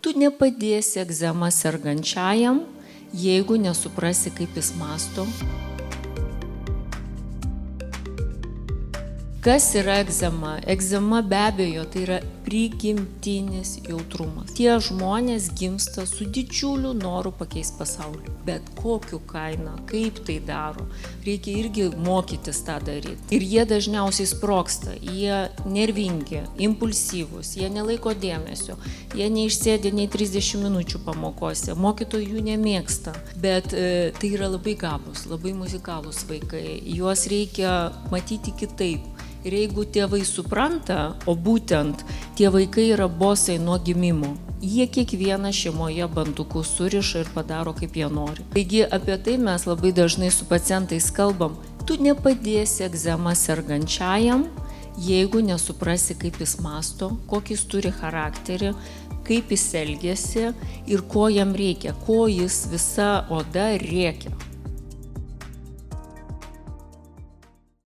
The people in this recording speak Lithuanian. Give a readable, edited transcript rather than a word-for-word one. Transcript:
Tu nepadėsi egzema sergančiajam, jeigu nesuprasi, kaip jis mąsto. Kas yra egzema? Egzema be abejo tai yra prigimtinis jautrumas. Tie žmonės gimsta su didžiuliu noru pakeisti pasaulį. Bet kokiu kaina, kaip tai daro, reikia irgi mokytis tą daryti. Ir jie dažniausiai sprogsta, jie nervingi, impulsyvūs, jie nelaiko dėmesio, jie neišsėdė nei 30 minučių pamokose, mokytojų jų nemėgsta. Bet tai yra labai gabūs, labai muzikalūs vaikai, juos reikia matyti kitaip. Ir jeigu tėvai supranta, o būtent tie vaikai yra bosai nuo gimimo, jie kiekvieną šeimoje bantukus suriša ir padaro, kaip jie nori. Taigi apie tai mes labai dažnai su pacientais kalbam. Tu nepadėsi egzema sergančiajam, jeigu nesuprasi, kaip jis mąsto, kokį jis turi charakterį, kaip jis elgiasi ir ko jam reikia, ko jis visa oda rėkia.